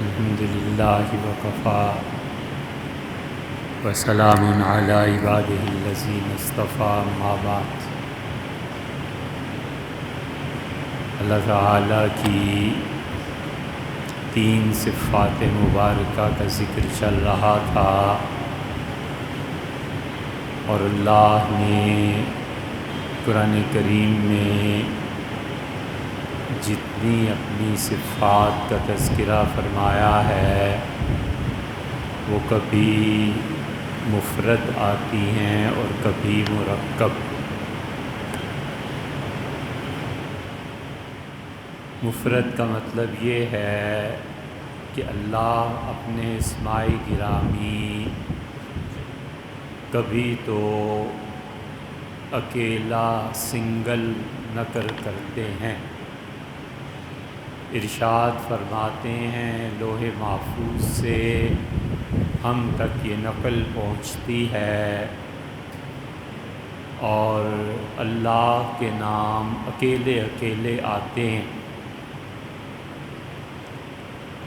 الحمد للہ وکفیٰ وسلام علی عبادہ الذین اصطفیٰ اما بعد۔ اللہ تعالیٰ کی 3 صفات مبارکہ کا ذکر چل رہا تھا، اور اللہ نے قرآن کریم میں جتنی اپنی صفات کا تذکرہ فرمایا ہے وہ کبھی مفرد آتی ہیں اور کبھی مرکب۔ مفرد کا مطلب یہ ہے کہ اللہ اپنے اسماء گرامی کبھی تو اکیلا سنگل نقل کرتے ہیں۔ ارشاد فرماتے ہیں لوح محفوظ سے ہم تک یہ نقل پہنچتی ہے، اور اللہ کے نام اکیلے اکیلے آتے ہیں۔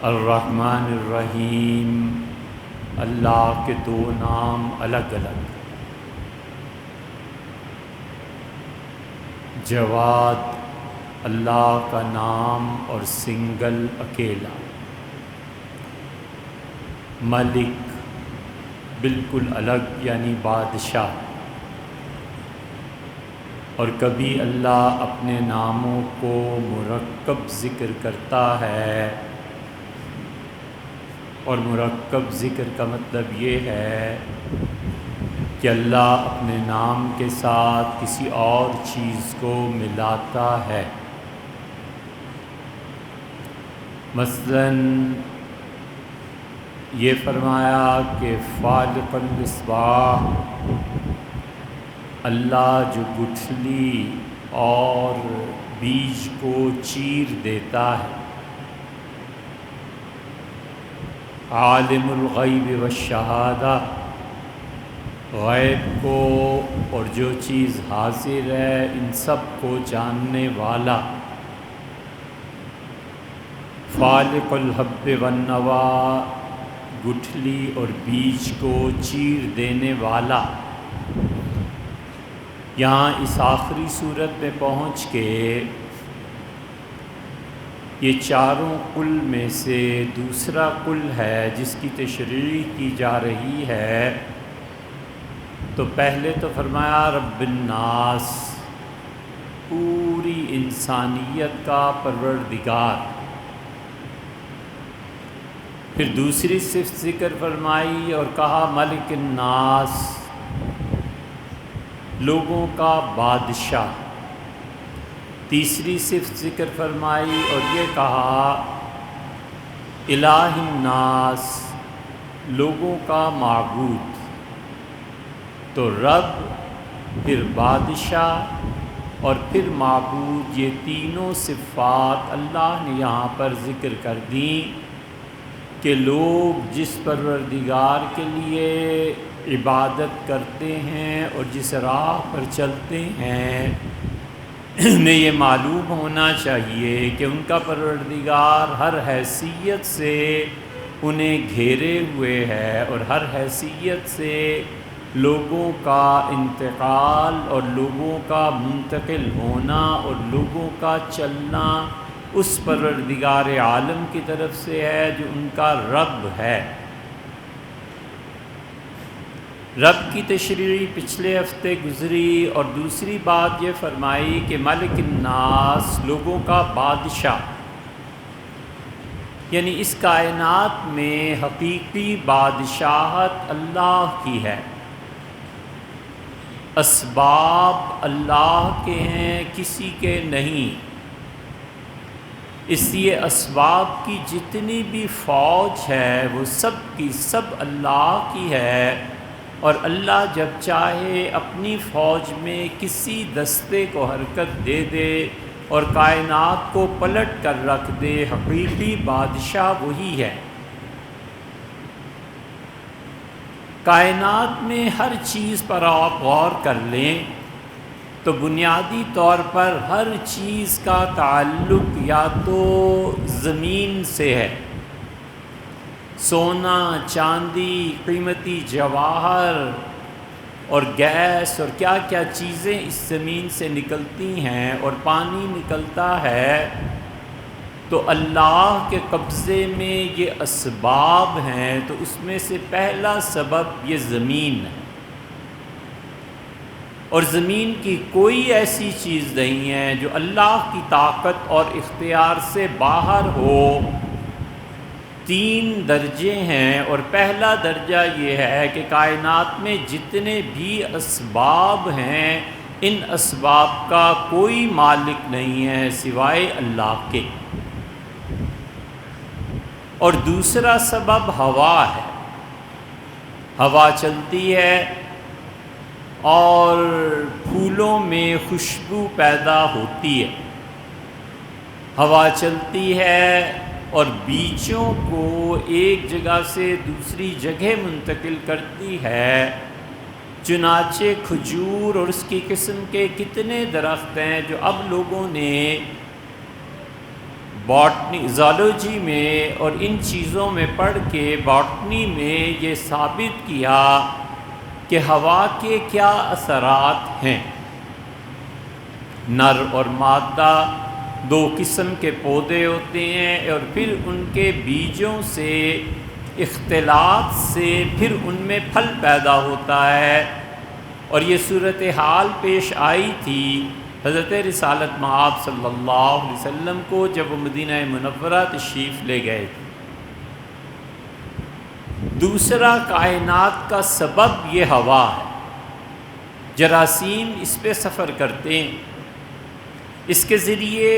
الرحمن الرحیم، اللہ کے 2 نام الگ الگ۔ جواد اللہ کا نام اور سنگل اکیلا۔ ملک بالکل الگ یعنی بادشاہ۔ اور کبھی اللہ اپنے ناموں کو مرکب ذکر کرتا ہے، اور مرکب ذکر کا مطلب یہ ہے کہ اللہ اپنے نام کے ساتھ کسی اور چیز کو ملاتا ہے۔ مثلاً یہ فرمایا کہ فالق المصباح، اللہ جو گٹھلی اور بیج کو چیر دیتا ہے۔ عالم الغیب والشہادہ، غیب کو اور جو چیز حاضر ہے ان سب کو جاننے والا۔ فالق الحب والنوى، گٹھلی اور بیج کو چیر دینے والا۔ یہاں اس آخری صورت میں پہنچ کے یہ چاروں کل میں سے دوسرا کل ہے جس کی تشریح کی جا رہی ہے۔ تو پہلے تو فرمایا رب الناس، پوری انسانیت کا پروردگار۔ پھر دوسری صفت ذکر فرمائی اور کہا ملک الناس، لوگوں کا بادشاہ۔ تیسری صفت ذکر فرمائی اور یہ کہا الہ الناس، لوگوں کا معبود۔ تو رب، پھر بادشاہ اور پھر معبود، یہ تینوں صفات اللہ نے یہاں پر ذکر کر دیں کہ لوگ جس پروردگار کے لیے عبادت کرتے ہیں اور جس راہ پر چلتے ہیں انہیں یہ معلوم ہونا چاہیے کہ ان کا پروردگار ہر حیثیت سے انہیں گھیرے ہوئے ہے، اور ہر حیثیت سے لوگوں کا انتقال اور لوگوں کا منتقل ہونا اور لوگوں کا چلنا اس پروردگار عالم کی طرف سے ہے جو ان کا رب ہے۔ رب کی تشریح پچھلے ہفتے گزری، اور دوسری بات یہ فرمائی کہ ملک الناس، لوگوں کا بادشاہ، یعنی اس کائنات میں حقیقی بادشاہت اللہ کی ہے۔ اسباب اللہ کے ہیں، کسی کے نہیں۔ اس لیے اسباب کی جتنی بھی فوج ہے وہ سب کی سب اللہ کی ہے، اور اللہ جب چاہے اپنی فوج میں کسی دستے کو حرکت دے دے اور کائنات کو پلٹ کر رکھ دے۔ حقیقی بادشاہ وہی ہے۔ کائنات میں ہر چیز پر آپ غور کر لیں تو بنیادی طور پر ہر چیز کا تعلق یا تو زمین سے ہے، سونا، چاندی، قیمتی جواہر اور گیس اور کیا کیا چیزیں اس زمین سے نکلتی ہیں اور پانی نکلتا ہے، تو اللہ کے قبضے میں یہ اسباب ہیں، تو اس میں سے پہلا سبب یہ زمین ہے، اور زمین کی کوئی ایسی چیز نہیں ہے جو اللہ کی طاقت اور اختیار سے باہر ہو۔ 3 درجے ہیں، اور پہلا درجہ یہ ہے کہ کائنات میں جتنے بھی اسباب ہیں، ان اسباب کا کوئی مالک نہیں ہے سوائے اللہ کے۔ اور دوسرا سبب ہوا ہے، ہوا چلتی ہے اور پھولوں میں خوشبو پیدا ہوتی ہے، ہوا چلتی ہے اور بیجوں کو ایک جگہ سے دوسری جگہ منتقل کرتی ہے، چنانچہ کھجور اور اس کی قسم کے کتنے درخت ہیں جو اب لوگوں نے باٹنی، زالوجی میں اور ان چیزوں میں پڑھ کے باٹنی میں یہ ثابت کیا کہ ہوا کے کیا اثرات ہیں۔ نر اور مادہ 2 قسم کے پودے ہوتے ہیں، اور پھر ان کے بیجوں سے اختلاط سے پھر ان میں پھل پیدا ہوتا ہے، اور یہ صورتحال پیش آئی تھی حضرت رسالت مآب صلی اللہ علیہ وسلم کو جب وہ مدینہ منورہ تشریف لے گئے تھے۔ دوسرا کائنات کا سبب یہ ہوا ہے، جراثیم اس پہ سفر کرتے ہیں، اس کے ذریعے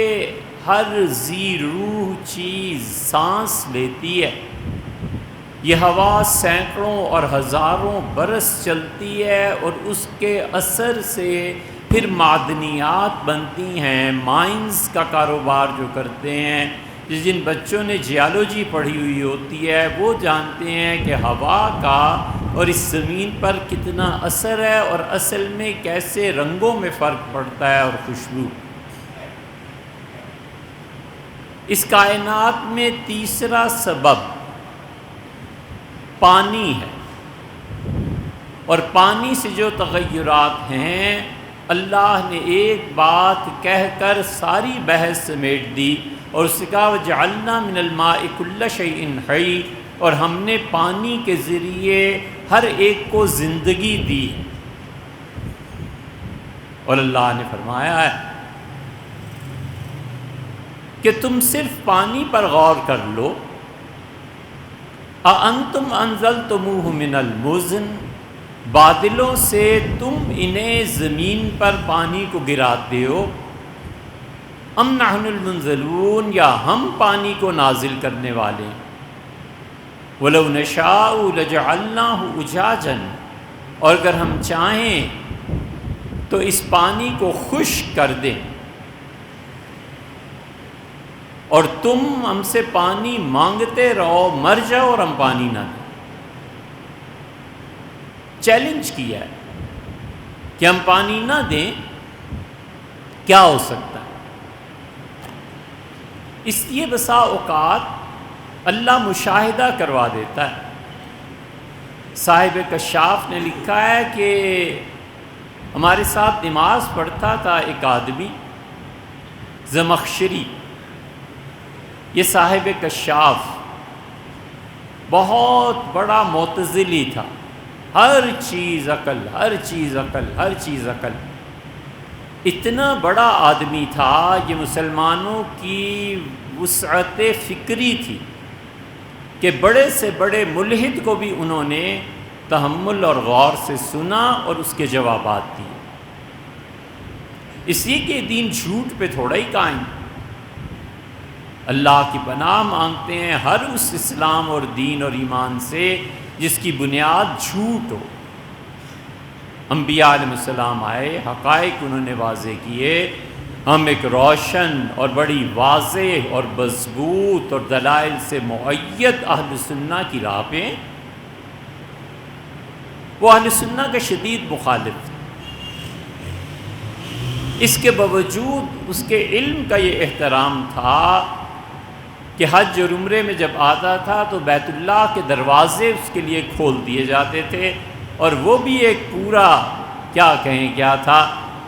ہر ذی روح چیز سانس لیتی ہے، یہ ہوا سینکڑوں اور ہزاروں برس چلتی ہے، اور اس کے اثر سے پھر معدنیات بنتی ہیں، مائنز کا کاروبار جو کرتے ہیں، جن بچوں نے جیالوجی پڑھی ہوئی ہوتی ہے وہ جانتے ہیں کہ ہوا کا اور اس زمین پر کتنا اثر ہے، اور اصل میں کیسے رنگوں میں فرق پڑتا ہے اور خوشبو۔ اس کائنات میں تیسرا سبب پانی ہے، اور پانی سے جو تغیرات ہیں، اللہ نے ایک بات کہہ کر ساری بحث سمیٹ دی، اور اس کا وجعلنا من الماء کل شیء حی، اور ہم نے پانی کے ذریعے ہر ایک کو زندگی دی، اور اللہ نے فرمایا ہے کہ تم صرف پانی پر غور کر لو، اَأَنتُمْ أَنزَلْتُمُوهُ مِنَ الْمُزْنِ، بادلوں سے تم انہیں زمین پر پانی کو گراتے ہو، ام نحن المنزلون، یا ہم پانی کو نازل کرنے والے ہیں، وَلَوْ نَشَاءُ لَجَعَلْنَاهُ أُجَاجًا، اور اگر ہم چاہیں تو اس پانی کو خشک کر دیں، اور تم ہم سے پانی مانگتے رہو، مر جاؤ اور ہم پانی نہ دیں۔ چیلنج کیا ہے کہ ہم پانی نہ دیں، کیا ہو سکتا ہے؟ اس لیے بسا اوقات اللہ مشاہدہ کروا دیتا ہے۔ صاحب کشاف نے لکھا ہے کہ ہمارے ساتھ نماز پڑھتا تھا ایک آدمی زمخشری، یہ صاحب کشاف بہت بڑا معتزلی تھا، ہر چیز عقل، ہر چیز عقل، ہر چیز عقل، اتنا بڑا آدمی تھا، یہ مسلمانوں کی وسعت فکری تھی کہ بڑے سے بڑے ملحد کو بھی انہوں نے تحمل اور غور سے سنا اور اس کے جوابات دیے، اس لیے کہ دین جھوٹ پہ تھوڑا ہی قائم۔ اللہ کی پناہ مانگتے ہیں ہر اس اسلام اور دین اور ایمان سے جس کی بنیاد جھوٹ ہو۔ انبیاء علیہ السلام آئے، حقائق انہوں نے واضح کیے، ہم ایک روشن اور بڑی واضح اور مضبوط اور دلائل سے مؤید اہل سنہ کی راہ پہ، وہ اہل سنہ کا شدید مخالف تھے، اس کے باوجود اس کے علم کا یہ احترام تھا کہ حج اور عمرے میں جب آتا تھا تو بیت اللہ کے دروازے اس کے لیے کھول دیے جاتے تھے، اور وہ بھی ایک پورا کیا تھا،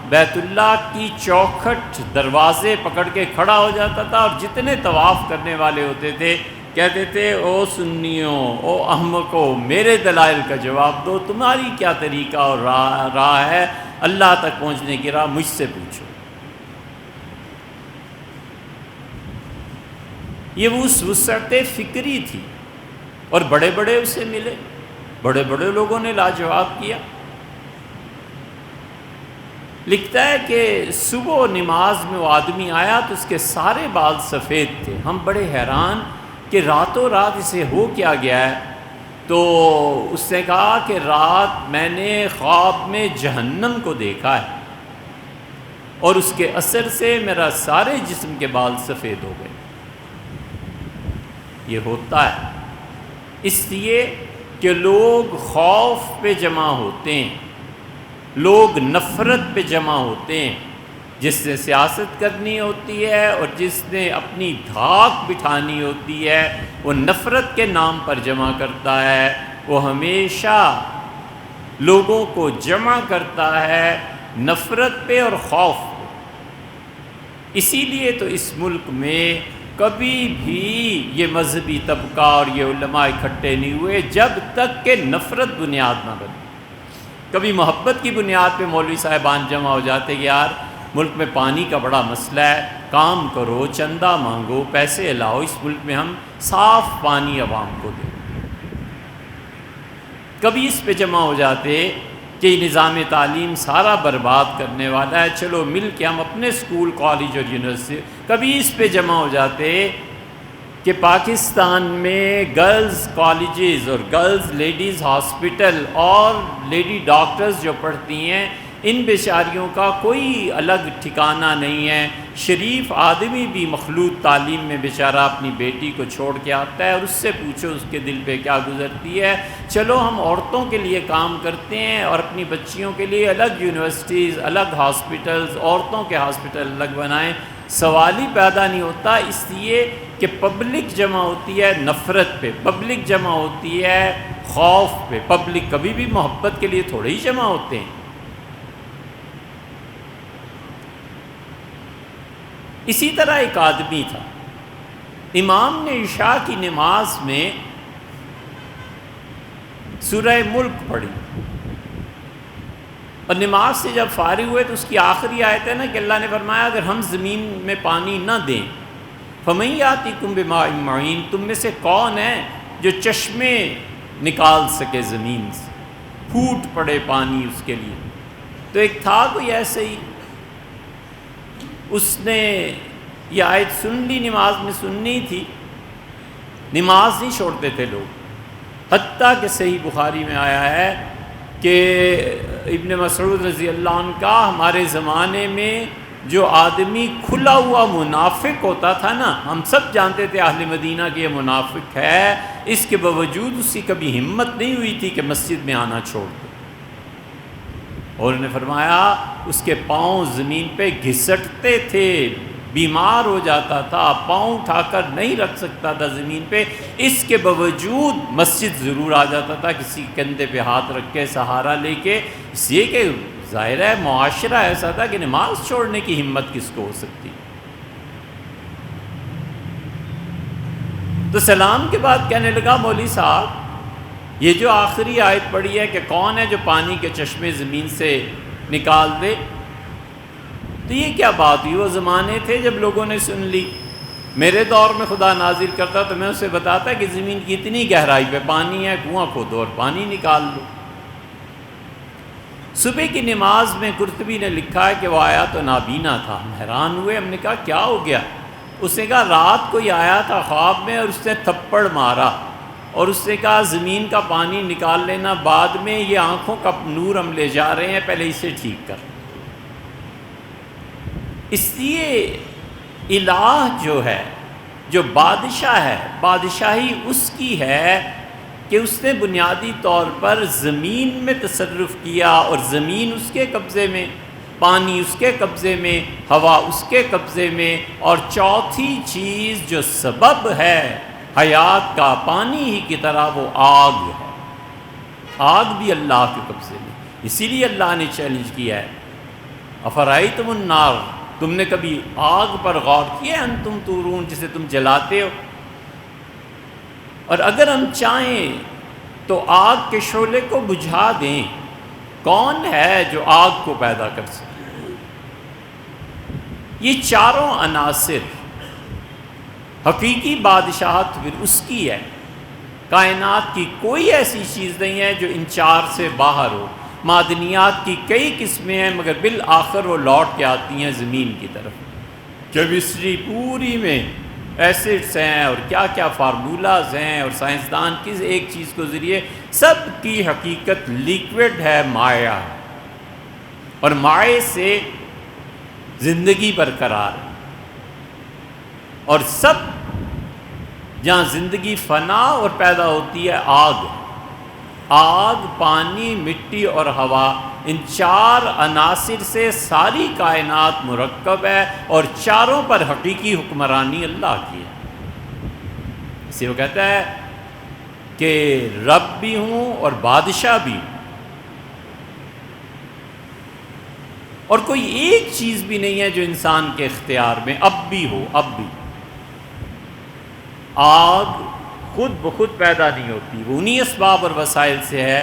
بیت اللہ کی چوکھٹ دروازے پکڑ کے کھڑا ہو جاتا تھا، اور جتنے طواف کرنے والے ہوتے تھے کہتے تھے او سنیوں، او احمقو، میرے دلائل کا جواب دو، تمہاری کیا طریقہ اور راہ ہے اللہ تک پہنچنے کی راہ، مجھ سے پوچھو۔ یہ اس وسعت فکری تھی، اور بڑے بڑے اسے ملے، بڑے بڑے لوگوں نے لاجواب کیا۔ لکھتا ہے کہ صبح نماز میں وہ آدمی آیا تو اس کے سارے بال سفید تھے، ہم بڑے حیران کہ راتوں رات اسے ہو کیا گیا ہے، تو اس نے کہا کہ رات میں نے خواب میں جہنم کو دیکھا ہے، اور اس کے اثر سے میرا سارے جسم کے بال سفید ہو گئے۔ یہ ہوتا ہے اس لیے کہ لوگ خوف پہ جمع ہوتے ہیں، لوگ نفرت پہ جمع ہوتے ہیں، جس نے سیاست کرنی ہوتی ہے اور جس نے اپنی دھاک بٹھانی ہوتی ہے وہ نفرت کے نام پر جمع کرتا ہے، وہ ہمیشہ لوگوں کو جمع کرتا ہے نفرت پہ اور خوف پہ۔ اسی لیے تو اس ملک میں کبھی بھی یہ مذہبی طبقہ اور یہ علماء اکٹھے نہیں ہوئے جب تک کہ نفرت بنیاد نہ بنے۔ کبھی محبت کی بنیاد پہ مولوی صاحبان جمع ہو جاتے کہ یار ملک میں پانی کا بڑا مسئلہ ہے، کام کرو، چندہ مانگو، پیسے لاؤ، اس ملک میں ہم صاف پانی عوام کو دیں۔ کبھی اس پہ جمع ہو جاتے کہ نظام تعلیم سارا برباد کرنے والا ہے، چلو مل کے ہم اپنے اسکول، کالج اور یونیورسٹی۔ کبھی اس پہ جمع ہو جاتے کہ پاکستان میں گرلز کالجز اور گرلز لیڈیز ہاسپٹل اور لیڈی ڈاکٹرز جو پڑھتی ہیں ان بیچاریوں کا کوئی الگ ٹھکانہ نہیں ہے، شریف آدمی بھی مخلوط تعلیم میں بیچارہ اپنی بیٹی کو چھوڑ کے آتا ہے، اور اس سے پوچھو اس کے دل پہ کیا گزرتی ہے۔ چلو ہم عورتوں کے لیے کام کرتے ہیں اور اپنی بچیوں کے لیے الگ یونیورسٹیز، الگ ہاسپٹلز، عورتوں کے ہاسپٹل الگ بنائیں۔ سوال ہی پیدا نہیں ہوتا، اس لیے کہ پبلک جمع ہوتی ہے نفرت پہ، پبلک جمع ہوتی ہے خوف پہ، پبلک کبھی بھی محبت کے لیے تھوڑے ہی جمع ہوتے ہیں۔ اسی طرح ایک آدمی تھا، امام نے عشاء کی نماز میں سورہ ملک پڑھی، اور نماز سے جب فارغ ہوئے تو اس کی آخری آیت ہے نا کہ اللہ نے فرمایا اگر ہم زمین میں پانی نہ دیں فَمَن يَأْتِكُم بِمَاءٍ مَّعِينٍ، تم میں سے کون ہے جو چشمے نکال سکے زمین سے، پھوٹ پڑے پانی اس کے لیے۔ تو ایک تھا کوئی ایسے ہی، اس نے یہ آیت سن لی، نماز میں سننی تھی، نماز نہیں چھوڑتے تھے لوگ، حتیٰ کہ صحیح بخاری میں آیا ہے کہ ابن مسعود رضی اللہ عنہ کا ہمارے زمانے میں جو آدمی کھلا ہوا منافق ہوتا تھا نا، ہم سب جانتے تھے اہل مدینہ کہ یہ منافق ہے، اس کے باوجود اس کی کبھی ہمت نہیں ہوئی تھی کہ مسجد میں آنا چھوڑ دے، اور انہوں نے فرمایا اس کے پاؤں زمین پہ گھسٹتے تھے، بیمار ہو جاتا تھا، پاؤں اٹھا کر نہیں رکھ سکتا تھا زمین پہ، اس کے باوجود مسجد ضرور آ جاتا تھا کسی کندھے پہ ہاتھ رکھ کے، سہارا لے کے، اس لیے کہ ظاہر ہے معاشرہ ایسا تھا کہ نماز چھوڑنے کی ہمت کس کو ہو سکتی۔ تو سلام کے بعد کہنے لگا مولوی صاحب یہ جو آخری آیت پڑھی ہے کہ کون ہے جو پانی کے چشمے زمین سے نکال دے، تو یہ کیا بات ہوئی؟ وہ زمانے تھے جب لوگوں نے سن لی، میرے دور میں خدا نازل کرتا تو میں اسے بتاتا کہ زمین کی اتنی گہرائی پہ پانی ہے، کنواں کھودو اور پانی نکال لو۔ صبح کی نماز میں قرطبی نے لکھا ہے کہ وہ آیا تو نابینا تھا، ہم حیران ہوئے، ہم نے کہا کیا ہو گیا؟ اس نے کہا رات کو یہ آیا تھا خواب میں اور اس نے تھپڑ مارا، اور اس نے کہا زمین کا پانی نکال لینا، بعد میں یہ آنکھوں کا نور ہم لے جا رہے ہیں، پہلے اسے ٹھیک کر۔ اس لیے الہ جو ہے، جو بادشاہ ہے، بادشاہی اس کی ہے کہ اس نے بنیادی طور پر زمین میں تصرف کیا اور زمین اس کے قبضے میں، پانی اس کے قبضے میں، ہوا اس کے قبضے میں، اور چوتھی چیز جو سبب ہے حیات کا پانی ہی کی طرح وہ آگ ہے۔ آگ بھی اللہ کے قبضے میں، اسی لیے اللہ نے چیلنج کیا ہے، افرأیتم النار، تم نے کبھی آگ پر غور کیا؟ انتم تورون، جسے تم جلاتے ہو؟ اور اگر ہم چاہیں تو آگ کے شعلے کو بجھا دیں، کون ہے جو آگ کو پیدا کر سکے؟ یہ چاروں عناصر، حقیقی بادشاہت پھر اس کی ہے۔ کائنات کی کوئی ایسی چیز نہیں ہے جو ان چار سے باہر ہو۔ معدنیات کی کئی قسمیں ہیں، مگر بالآخر وہ لوٹ کے آتی ہیں زمین کی طرف۔ کیمسٹری پوری میں ایسڈس ہیں اور کیا کیا فارمولاز ہیں، اور سائنسدان کس ایک چیز کو ذریعے، سب کی حقیقت لیکوڈ ہے، مائع ہے، اور مائع سے زندگی برقرار ہے۔ اور سب جہاں زندگی فنا اور پیدا ہوتی ہے آگ، آگ، پانی، مٹی اور ہوا، ان چار عناصر سے ساری کائنات مرکب ہے، اور چاروں پر حقیقی حکمرانی اللہ کی ہے۔ اسے وہ کہتا ہے کہ رب بھی ہوں اور بادشاہ بھی ہوں، اور کوئی ایک چیز بھی نہیں ہے جو انسان کے اختیار میں اب بھی ہو۔ اب بھی آگ خود بخود پیدا نہیں ہوتی، وہ انہی اسباب اور وسائل سے ہے،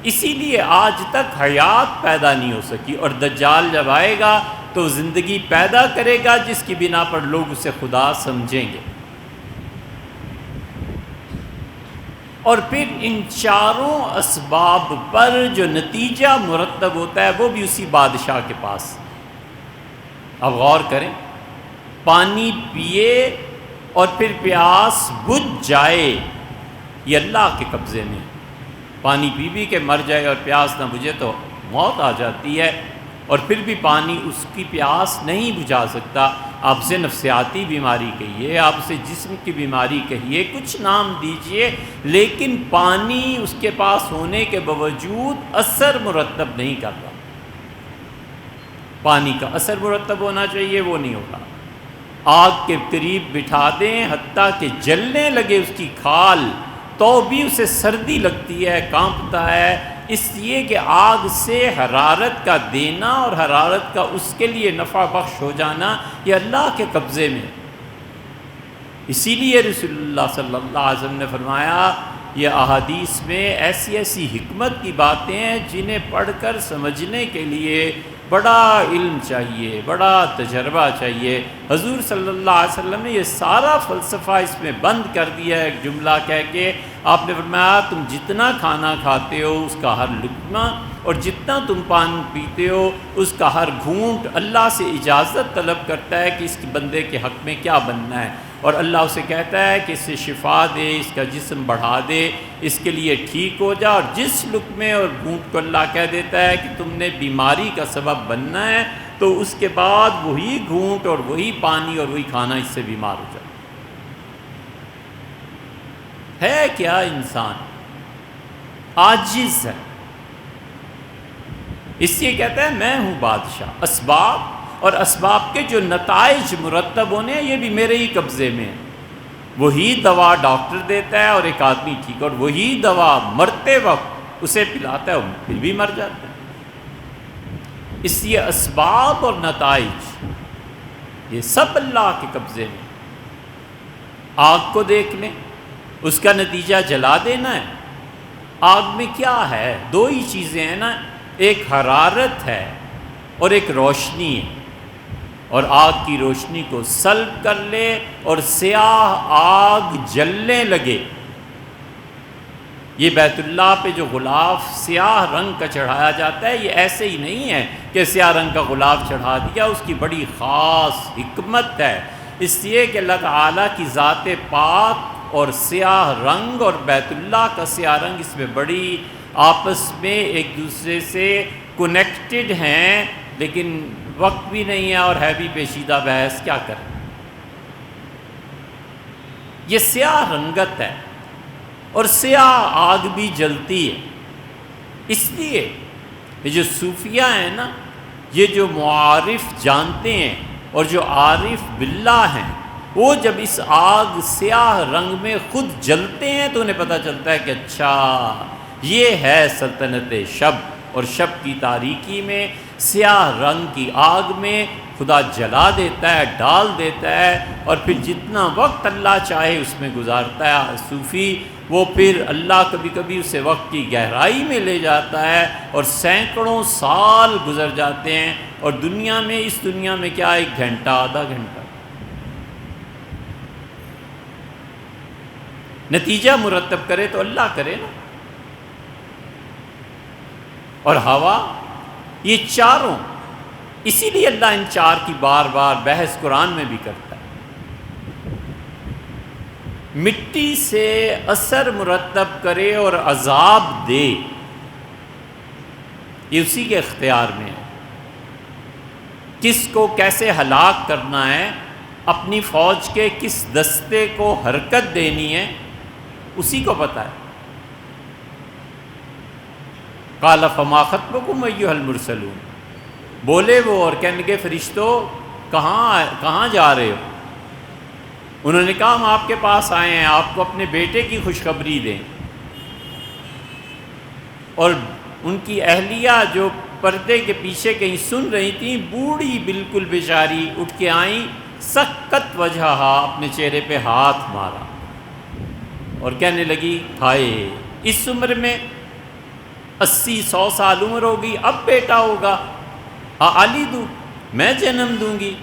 اسی لیے آج تک حیات پیدا نہیں ہو سکی، اور دجال جب آئے گا تو زندگی پیدا کرے گا جس کی بنا پر لوگ اسے خدا سمجھیں گے۔ اور پھر ان چاروں اسباب پر جو نتیجہ مرتب ہوتا ہے وہ بھی اسی بادشاہ کے پاس۔ اب غور کریں، پانی پیے اور پھر پیاس بجھ جائے، یہ اللہ کے قبضے میں۔ پانی پی کے مر جائے اور پیاس نہ بجھے تو موت آ جاتی ہے، اور پھر بھی پانی اس کی پیاس نہیں بجھا سکتا۔ آپ سے نفسیاتی بیماری کہیے، آپ سے جسم کی بیماری کہیے، کچھ نام دیجئے، لیکن پانی اس کے پاس ہونے کے باوجود اثر مرتب نہیں کرتا۔ پانی کا اثر مرتب ہونا چاہیے، وہ نہیں ہوتا۔ آگ کے قریب بٹھا دیں، حتیٰ کہ جلنے لگے اس کی کھال، تو بھی اسے سردی لگتی ہے، کانپتا ہے، اس لیے کہ آگ سے حرارت کا دینا اور حرارت کا اس کے لیے نفع بخش ہو جانا یہ اللہ کے قبضے میں۔ اسی لیے رسول اللہ صلی اللہ علیہ وسلم نے فرمایا، یہ احادیث میں ایسی ایسی حکمت کی باتیں ہیں جنہیں پڑھ کر سمجھنے کے لیے بڑا علم چاہیے، بڑا تجربہ چاہیے۔ حضور صلی اللہ علیہ وسلم نے یہ سارا فلسفہ اس میں بند کر دیا ہے ایک جملہ کہہ کے۔ آپ نے فرمایا، تم جتنا کھانا کھاتے ہو اس کا ہر لقمہ، اور جتنا تم پانی پیتے ہو اس کا ہر گھونٹ اللہ سے اجازت طلب کرتا ہے کہ اس کے بندے کے حق میں کیا بننا ہے، اور اللہ اسے کہتا ہے کہ اسے شفا دے، اس کا جسم بڑھا دے، اس کے لیے ٹھیک ہو جا، اور جس لقمے اور گھونٹ کو اللہ کہہ دیتا ہے کہ تم نے بیماری کا سبب بننا ہے، تو اس کے بعد وہی گھونٹ اور وہی پانی اور وہی کھانا اس سے بیمار ہو جائے۔ ہے کیا انسان؟ عاجز ہے، اس لیے کہتا ہے میں ہوں بادشاہ۔ اسباب اور اسباب کے جو نتائج مرتب ہونے ہیں یہ بھی میرے ہی قبضے میں ہیں۔ وہی دوا ڈاکٹر دیتا ہے اور ایک آدمی ٹھیک، اور وہی دوا مرتے وقت اسے پلاتا ہے اور پھر بھی مر جاتا ہے۔ اس لیے اسباب اور نتائج یہ سب اللہ کے قبضے میں۔ آگ کو دیکھ لیں، اس کا نتیجہ جلا دینا ہے۔ آگ میں کیا ہے؟ دو ہی چیزیں ہیں نا، ایک حرارت ہے اور ایک روشنی ہے، اور آگ کی روشنی کو سلب کر لے اور سیاہ آگ جلنے لگے۔ یہ بیت اللہ پہ جو غلاف سیاہ رنگ کا چڑھایا جاتا ہے، یہ ایسے ہی نہیں ہے کہ سیاہ رنگ کا غلاف چڑھا دیا، اس کی بڑی خاص حکمت ہے۔ اس لیے کہ اللہ تعالیٰ کی ذات پاک اور سیاہ رنگ اور بیت اللہ کا سیاہ رنگ اس میں بڑی آپس میں ایک دوسرے سے کنیکٹڈ ہیں، لیکن وقت بھی نہیں ہے اور ہے بھی پیچیدہ بحث، کیا کریں۔ یہ سیاہ رنگت ہے اور سیاہ آگ بھی جلتی ہے۔ اس لیے یہ جو صوفیہ ہیں نا، یہ جو معارف جانتے ہیں اور جو عارف باللہ ہیں، وہ جب اس آگ سیاہ رنگ میں خود جلتے ہیں تو انہیں پتہ چلتا ہے کہ اچھا یہ ہے سلطنت شب، اور شب کی تاریکی میں سیاہ رنگ کی آگ میں خدا جلا دیتا ہے، ڈال دیتا ہے، اور پھر جتنا وقت اللہ چاہے اس میں گزارتا ہے صوفی، وہ پھر اللہ کبھی کبھی اسے وقت کی گہرائی میں لے جاتا ہے اور سینکڑوں سال گزر جاتے ہیں، اور دنیا میں، اس دنیا میں کیا، 1 گھنٹہ، آدھا گھنٹہ، نتیجہ مرتب کرے تو اللہ کرے نا۔ اور ہوا، یہ چاروں، اسی لیے اللہ ان 4 کی بار بار بحث قرآن میں بھی کرتا ہے۔ مٹی سے اثر مرتب کرے اور عذاب دے، یہ اسی کے اختیار میں ہے۔ کس کو کیسے ہلاک کرنا ہے، اپنی فوج کے کس دستے کو حرکت دینی ہے، اسی کو پتہ ہے۔ قال فما خطبکم ایھا المرسلون، بولے وہ اور کہنے لگے فرشتوں کہاں جا رہے ہو؟ انہوں نے کہا ہم آپ کے پاس آئے ہیں آپ کو اپنے بیٹے کی خوشخبری دیں۔ اور ان کی اہلیہ جو پردے کے پیچھے کہیں سن رہی تھیں، بوڑھی بالکل بیچاری اٹھ کے آئیں، سکت وجہہا، اپنے چہرے پہ ہاتھ مارا اور کہنے لگی ہائے، اس عمر میں 80-100 سال عمر ہوگی، اب بیٹا ہوگا، علی دوں، میں جنم دوں گی،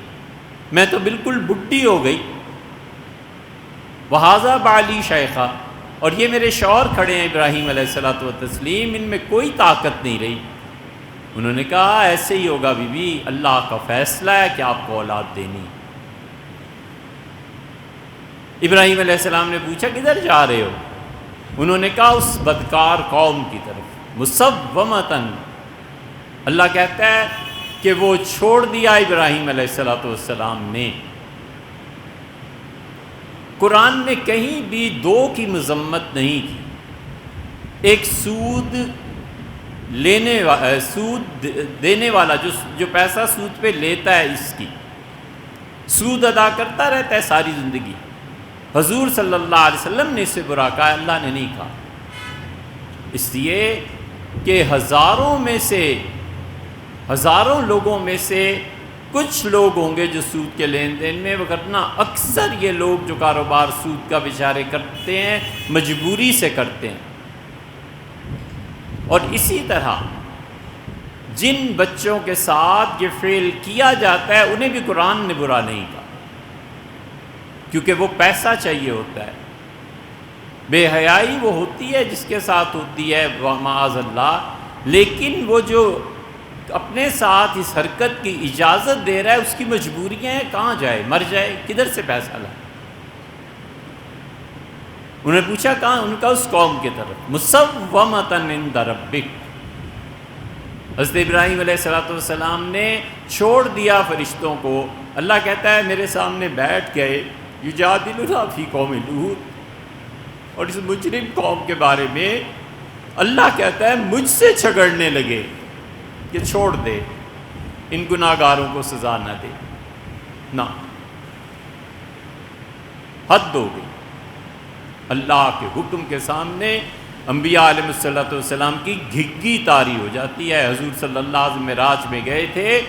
میں تو بالکل بڈھی ہو گئی۔ وہذا بالی شیخا، اور یہ میرے شوہر کھڑے ہیں ابراہیم علیہ الصلوۃ والتسلیم، ان میں کوئی طاقت نہیں رہی۔ انہوں نے کہا ایسے ہی ہوگا بی بی، اللہ کا فیصلہ ہے کہ آپ کو اولاد دینی۔ ابراہیم علیہ السلام نے پوچھا کدھر جا رہے ہو؟ انہوں نے کہا اس بدکار قوم کی طرف، مسومتاً، اللہ کہتا ہے کہ وہ چھوڑ دیا ابراہیم علیہ السلام نے۔ قرآن نے کہیں بھی 2 کی مذمت نہیں کی۔ ایک سود دینے والا جو پیسہ سود پہ لیتا ہے، اس کی سود ادا کرتا رہتا ہے ساری زندگی، حضور صلی اللہ علیہ وسلم نے اس سے برا کہا، اللہ نے نہیں کہا، اس لیے کہ ہزاروں لوگوں میں سے کچھ لوگ ہوں گے جو سود کے لین دین میں، وگرنہ اکثر یہ لوگ جو کاروبار سود کا بیچارے کرتے ہیں مجبوری سے کرتے ہیں۔ اور اسی طرح جن بچوں کے ساتھ یہ فعل کیا جاتا ہے انہیں بھی قرآن نے برا نہیں کہا، کیونکہ وہ پیسہ چاہیے ہوتا ہے۔ بے حیائی وہ ہوتی ہے جس کے ساتھ ہوتی ہے معاذ اللہ، لیکن وہ جو اپنے ساتھ اس حرکت کی اجازت دے رہا ہے اس کی مجبوریاں ہیں، کہاں جائے، مر جائے، کدھر سے پیسہ لائے؟ انہوں نے پوچھا کہاں؟ ان کا اس قوم کی طرف، مسومۃ عند ربک۔ حضرت ابراہیم علیہ السلام نے چھوڑ دیا فرشتوں کو، اللہ کہتا ہے میرے سامنے بیٹھ گئے، یجادلنا فی قوم لوط، اور اس مجرم قوم کے بارے میں اللہ کہتا ہے مجھ سے جھگڑنے لگے کہ چھوڑ دے، ان گناہ گاروں کو سزا نہ دے، نہ، حد ہو گئی۔ اللہ کے حکم کے سامنے انبیاء علیہ السلام کی گھگی طاری ہو جاتی ہے۔ حضور صلی اللہ علیہ وسلم معراج میں گئے تھے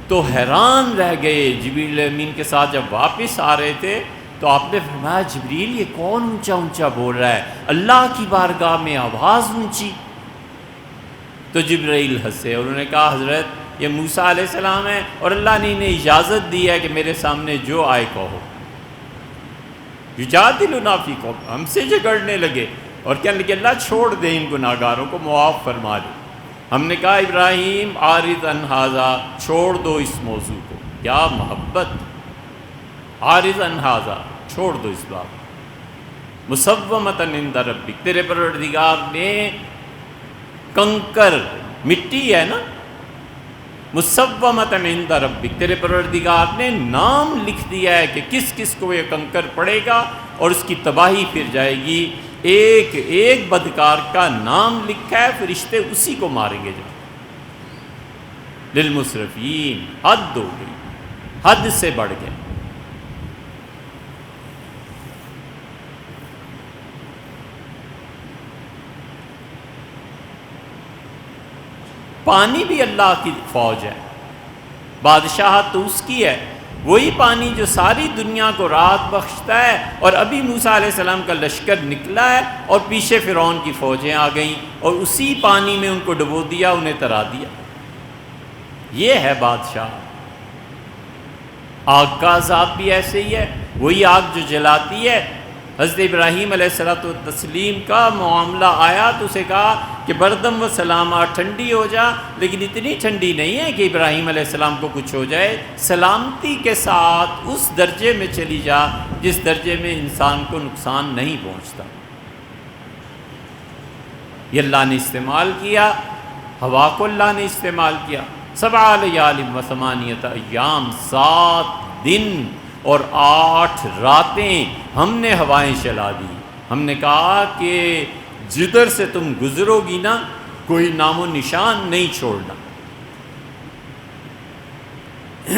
تو حیران رہ گئے، جبریل امین کے ساتھ جب واپس آ رہے تھے تو آپ نے فرمایا جبریل یہ کون اونچا اونچا بول رہا ہے، اللہ کی بارگاہ میں آواز اونچی؟ تو جبریل ہنسے اور انہوں نے کہا حضرت یہ موسیٰ علیہ السلام ہے اور اللہ نے انہیں اجازت دی ہے کہ میرے سامنے جو آئے کہو۔ یجادلنا فی قوم، ہم سے جھگڑنے لگے اور کہنے لگے اللہ چھوڑ دے، ان گناہ گاروں کو معاف فرما دے۔ ہم نے کہا ابراہیم عارض عن ھذا، چھوڑ دو اس موضوع کو، کیا محبت، عارض عن ھذا، چھوڑ دو اس بات، مسومۃ عند ربک، تیرے پروردگار نے کنکر، مٹی ہے نا، مسومۃ عند ربک، تیرے پروردگار نے نام لکھ دیا ہے کہ کس کس کو یہ کنکر پڑے گا اور اس کی تباہی پھر جائے گی، ایک ایک بدکار کا نام لکھا ہے، فرشتے اسی کو ماریں گے جو۔ للمسرفین، حد ہو گئی، حد سے بڑھ گئے۔ پانی بھی اللہ کی فوج ہے، بادشاہت تو اس کی ہے، وہی پانی جو ساری دنیا کو راحت بخشتا ہے۔ اور ابھی موسیٰ علیہ السلام کا لشکر نکلا ہے اور پیچھے فرعون کی فوجیں آ گئیں اور اسی پانی میں ان کو ڈبو دیا، انہیں ترا دیا۔ یہ ہے بادشاہ۔ آگ کا عذاب بھی ایسے ہی ہے، وہی آگ جو جلاتی ہے۔ حضرت ابراہیم علیہ السلام کا معاملہ آیا تو اسے کہا کہ بردم و سلامہ، ٹھنڈی ہو جا، لیکن اتنی ٹھنڈی نہیں ہے کہ ابراہیم علیہ السلام کو کچھ ہو جائے، سلامتی کے ساتھ اس درجے میں چلی جا جس درجے میں انسان کو نقصان نہیں پہنچتا۔ یہ اللہ نے استعمال کیا، ہوا کو اللہ نے استعمال کیا۔ 7 لیال و 8 ایام، 7 دن اور 8 راتیں ہم نے ہوائیں چلا دی۔ ہم نے کہا کہ جدھر سے تم گزرو گی نا، کوئی نام و نشان نہیں چھوڑنا۔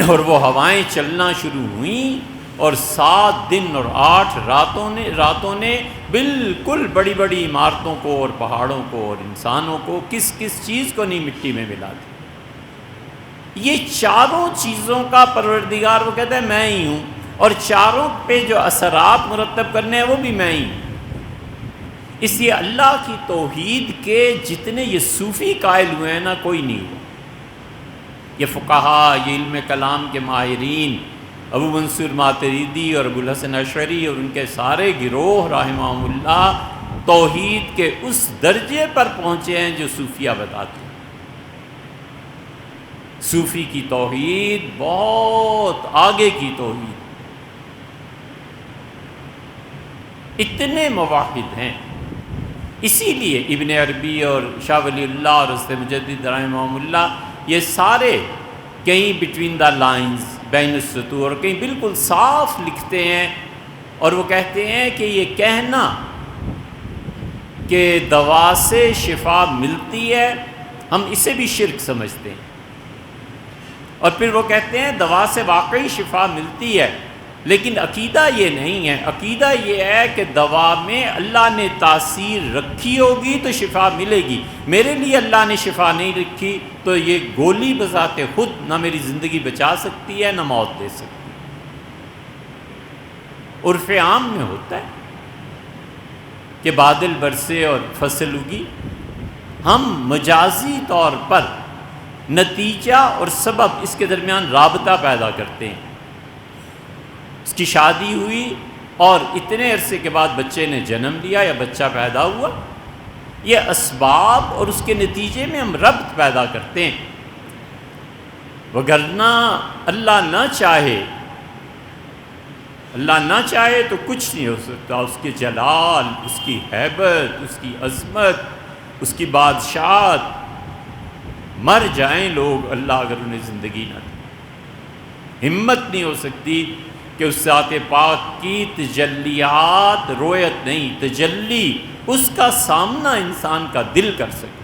اور وہ ہوائیں چلنا شروع ہوئیں اور 7 دن اور 8 راتوں نے بالکل بڑی بڑی عمارتوں کو اور پہاڑوں کو اور انسانوں کو، کس چیز کو نہیں مٹی میں ملا دی۔ یہ چاروں چیزوں کا پروردگار وہ کہتا ہے میں ہی ہوں، اور چاروں پہ جو اثرات مرتب کرنے ہیں وہ بھی میں ہی ہوں۔ اس لیے اللہ کی توحید کے جتنے یہ صوفی قائل ہوئے ہیں نا، کوئی نہیں ہوا۔ یہ فقہا، یہ علم کلام کے ماہرین، ابو منصور ماتریدی اور ابو الحسن اشعری اور ان کے سارے گروہ رحمہم اللہ، توحید کے اس درجے پر پہنچے ہیں جو صوفیہ بتاتے ہیں۔ صوفی کی توحید بہت آگے کی توحید، اتنے موحد ہیں۔ اسی لیے ابن عربی اور شاہ ولی اللہ اور حضرت مجدد رحمہم اللہ یہ سارے کہیں بٹوین دا لائنز، بین السطور، کہیں بالکل صاف لکھتے ہیں، اور وہ کہتے ہیں کہ یہ کہنا کہ دوا سے شفا ملتی ہے، ہم اسے بھی شرک سمجھتے ہیں۔ اور پھر وہ کہتے ہیں دوا سے واقعی شفا ملتی ہے، لیکن عقیدہ یہ نہیں ہے۔ عقیدہ یہ ہے کہ دوا میں اللہ نے تاثیر رکھی ہوگی تو شفا ملے گی۔ میرے لیے اللہ نے شفا نہیں رکھی تو یہ گولی بذات خود نہ میری زندگی بچا سکتی ہے نہ موت دے سکتی۔ عرف عام میں ہوتا ہے کہ بادل برسے اور فصل اگی، ہم مجازی طور پر نتیجہ اور سبب اس کے درمیان رابطہ پیدا کرتے ہیں۔ اس کی شادی ہوئی اور اتنے عرصے کے بعد بچے نے جنم لیا یا بچہ پیدا ہوا، یہ اسباب اور اس کے نتیجے میں ہم ربط پیدا کرتے ہیں۔ وگرنہ اللہ نہ چاہے تو کچھ نہیں ہو سکتا۔ اس کے جلال، اس کی ہیبت، اس کی عظمت، اس کی بادشاہت، مر جائیں لوگ اللہ اگر انہیں زندگی نہ دے۔ ہمت نہیں ہو سکتی کہ اس ذات پاک کی تجلیات، رویت نہیں، تجلی، اس کا سامنا انسان کا دل کر سکے۔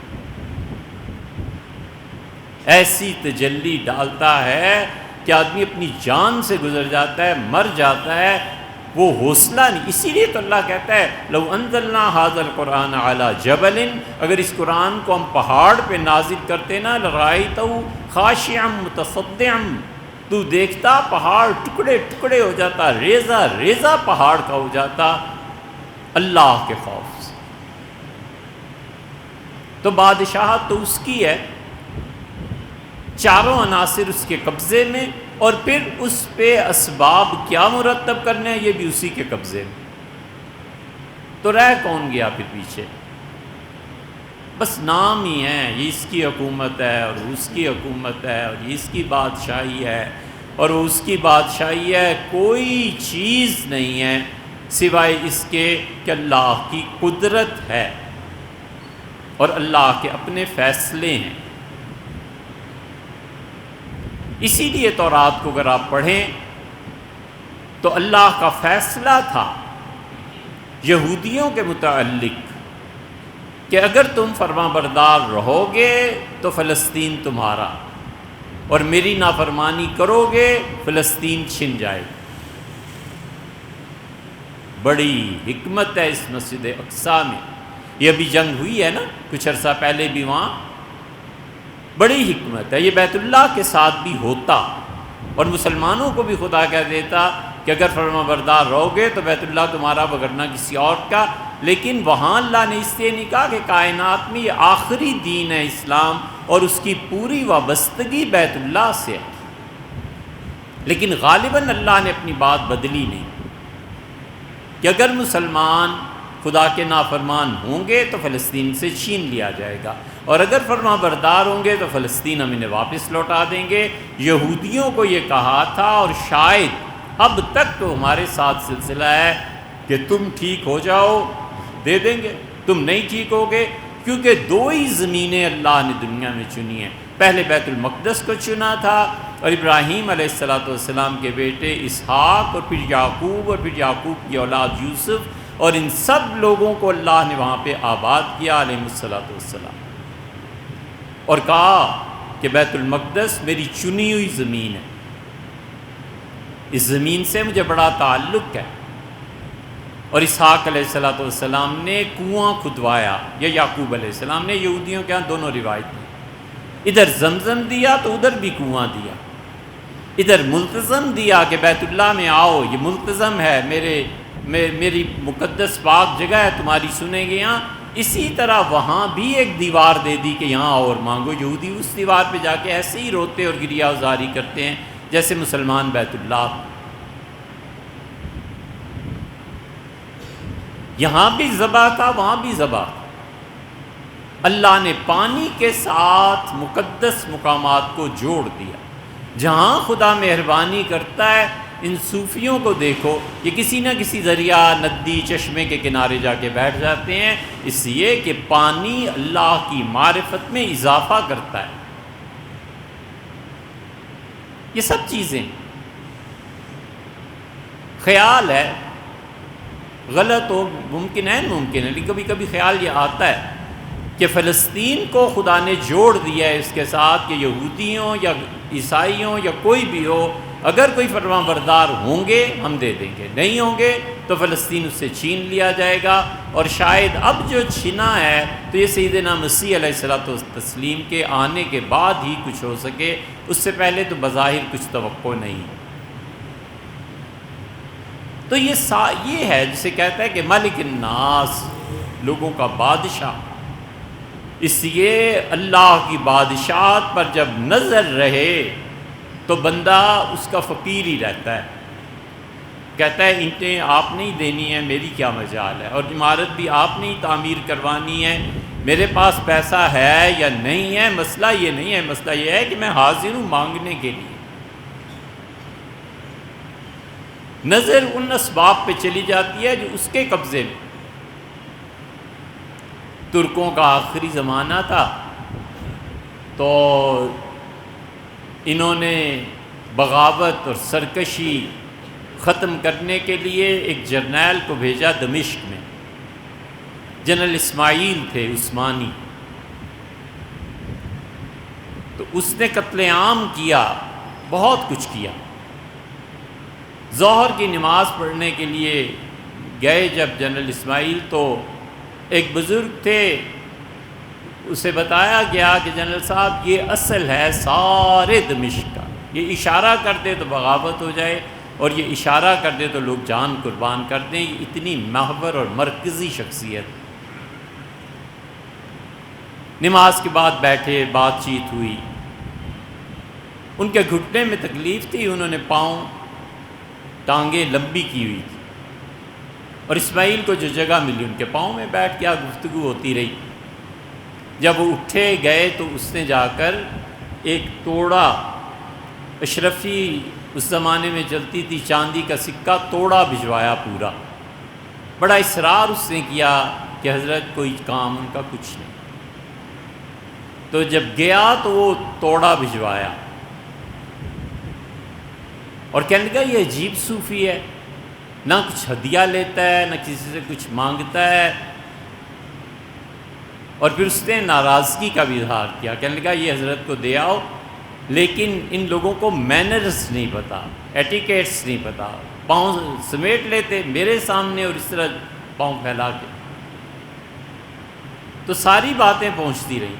ایسی تجلی ڈالتا ہے کہ آدمی اپنی جان سے گزر جاتا ہے، مر جاتا ہے، وہ حوصلہ نہیں۔ اسی لیے تو اللہ کہتا ہے لو انزلنا ھذا القرآن علی جبل، اگر اس قرآن کو ہم پہاڑ پہ نازل کرتے نا، لرأیتہ خاشعا متصدعا، تو دیکھتا پہاڑ ٹکڑے ٹکڑے ہو جاتا، ریزہ ریزہ پہاڑ کا ہو جاتا اللہ کے خوف سے۔ تو بادشاہت تو اس کی ہے، چاروں عناصر اس کے قبضے میں، اور پھر اس پہ اسباب کیا مرتب کرنے ہیں یہ بھی اسی کے قبضے میں۔ تو رہ کون گیا پھر پیچھے؟ بس نام ہی ہے، یہ اس کی حکومت ہے اور اس کی حکومت ہے اور یہ اس کی بادشاہی ہے اور وہ اس کی بادشاہی ہے۔ کوئی چیز نہیں ہے سوائے اس کے کہ اللہ کی قدرت ہے اور اللہ کے اپنے فیصلے ہیں۔ اسی لیے تورات کو اگر آپ پڑھیں تو اللہ کا فیصلہ تھا یہودیوں کے متعلق کہ اگر تم فرما بردار رہو گے تو فلسطین تمہارا، اور میری نافرمانی کرو گے فلسطین چھن جائے گی۔ بڑی حکمت ہے اس مسجد اقصیٰ میں، یہ ابھی جنگ ہوئی ہے نا کچھ عرصہ پہلے بھی وہاں، بڑی حکمت ہے۔ یہ بیت اللہ کے ساتھ بھی ہوتا، اور مسلمانوں کو بھی خدا کہہ دیتا کہ اگر فرما بردار رہو گے تو بیت اللہ تمہارا وگرنہ کسی اور کا، لیکن وہاں اللہ نے اس لیے نہیں کہا کہ کائنات میں یہ آخری دین ہے اسلام اور اس کی پوری وابستگی بیت اللہ سے ہے، لیکن غالباً اللہ نے اپنی بات بدلی نہیں کہ اگر مسلمان خدا کے نافرمان ہوں گے تو فلسطین سے چھین لیا جائے گا، اور اگر فرما بردار ہوں گے تو فلسطین ہم انہیں واپس لوٹا دیں گے۔ یہودیوں کو یہ کہا تھا، اور شاید اب تک تو ہمارے ساتھ سلسلہ ہے کہ تم ٹھیک ہو جاؤ دے دیں گے، تم نہیں ٹھیک ہوگے، کیونکہ دو ہی زمینیں اللہ نے دنیا میں چنی ہیں، پہلے بیت المقدس کو چنا تھا، اور ابراہیم علیہ السلام کے بیٹے اسحاق، اور پھر یعقوب، اور پھر یعقوب کی اولاد یوسف، اور ان سب لوگوں کو اللہ نے وہاں پہ آباد کیا علیہ السلام، اور کہا کہ بیت المقدس میری چنی ہوئی زمین ہے، اس زمین سے مجھے بڑا تعلق ہے۔ اور اسحاق علیہ السلام نے کنواں کھدوایا، یا یعقوب علیہ السلام نے، یہودیوں کے ہاں دونوں روایت ہیں، ادھر زمزم دیا تو ادھر بھی کنواں دیا، ادھر ملتزم دیا کہ بیت اللہ میں آؤ، یہ ملتزم ہے، میری مقدس پاک جگہ ہے، تمہاری سنیں گے یہاں، اسی طرح وہاں بھی ایک دیوار دے دی کہ یہاں آؤ اور مانگو۔ یہودی اس دیوار پہ جا کے ایسے ہی روتے اور گریہ وزاری کرتے ہیں جیسے مسلمان بیت اللہ۔ یہاں بھی ذبح تھا، وہاں بھی ذبح تھا۔ اللہ نے پانی کے ساتھ مقدس مقامات کو جوڑ دیا۔ جہاں خدا مہربانی کرتا ہے، ان صوفیوں کو دیکھو، یہ کسی نہ کسی دریا، ندی، چشمے کے کنارے جا کے بیٹھ جاتے ہیں، اس لیے کہ پانی اللہ کی معرفت میں اضافہ کرتا ہے۔ یہ سب چیزیں خیال ہے، غلط ہو، ممکن ہے لیکن کبھی کبھی خیال یہ آتا ہے کہ فلسطین کو خدا نے جوڑ دیا ہے اس کے ساتھ کہ یہودی ہوں یا عیسائی ہوں یا کوئی بھی ہو، اگر کوئی فرما بردار ہوں گے ہم دے دیں گے، نہیں ہوں گے تو فلسطین اس سے چھین لیا جائے گا۔ اور شاید اب جو چھنا ہے تو یہ سیدنا مسیح علیہ السلام کے آنے کے بعد ہی کچھ ہو سکے، اس سے پہلے تو بظاہر کچھ توقع نہیں۔ تو یہ ہے جسے کہتا ہے کہ ملک الناس، لوگوں کا بادشاہ۔ اس لیے اللہ کی بادشاہت پر جب نظر رہے تو بندہ اس کا فقیر ہی رہتا ہے، کہتا ہے اینٹیں آپ نہیں دینی ہیں، میری کیا مجال ہے، اور عمارت بھی آپ نہیں تعمیر کروانی ہے، میرے پاس پیسہ ہے یا نہیں ہے، مسئلہ یہ نہیں ہے، مسئلہ یہ ہے کہ میں حاضر ہوں مانگنے کے لیے۔ نظر ان اسباب پہ چلی جاتی ہے جو اس کے قبضے میں۔ ترکوں کا آخری زمانہ تھا تو انہوں نے بغاوت اور سرکشی ختم کرنے کے لیے ایک جرنیل کو بھیجا دمشق میں، جنرل اسماعیل تھے عثمانی، تو اس نے قتل عام کیا، بہت کچھ کیا۔ ظہر کی نماز پڑھنے کے لیے گئے جب جنرل اسماعیل تو ایک بزرگ تھے، اسے بتایا گیا کہ جنرل صاحب یہ اصل ہے سارے دمشق کا، یہ اشارہ کر دے تو بغاوت ہو جائے اور یہ اشارہ کر دے تو لوگ جان قربان کر دیں، یہ اتنی محور اور مرکزی شخصیت۔ نماز کے بعد بیٹھے، بات چیت ہوئی، ان کے گھٹنے میں تکلیف تھی، انہوں نے پاؤں ٹانگیں لمبی کی ہوئی تھی، اور اسماعیل کو جو جگہ ملی ان کے پاؤں میں بیٹھ کے گفتگو ہوتی رہی۔ جب وہ اٹھے گئے تو اس نے جا کر ایک توڑا، اشرفی اس زمانے میں چلتی تھی چاندی کا سکہ، توڑا بھجوایا پورا۔ بڑا اصرار اس نے کیا کہ حضرت کوئی کام ان کا کچھ نہیں، تو جب گیا تو وہ توڑا بھجوایا، اور کہنے لگا یہ عجیب صوفی ہے، نہ کچھ ہدیہ لیتا ہے، نہ کسی سے کچھ مانگتا ہے۔ اور پھر اس نے ناراضگی کا بھی اظہار کیا، کہنے لگا یہ حضرت کو دے آؤ، لیکن ان لوگوں کو مینرز نہیں پتہ، ایٹیکیٹس نہیں پتہ، پاؤں سمیٹ لیتے میرے سامنے اور اس طرح پاؤں پھیلا کے. تو ساری باتیں پہنچتی رہیں.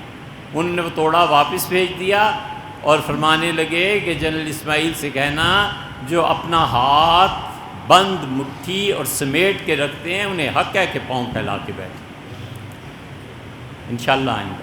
انہوں نے وہ توڑا واپس بھیج دیا اور فرمانے لگے کہ جنرل اسماعیل سے کہنا جو اپنا ہاتھ بند مٹھی اور سمیٹ کے رکھتے ہیں انہیں حق ہے کہ پاؤں پھیلا کے بیٹھیں. انشاءاللہ آئندہ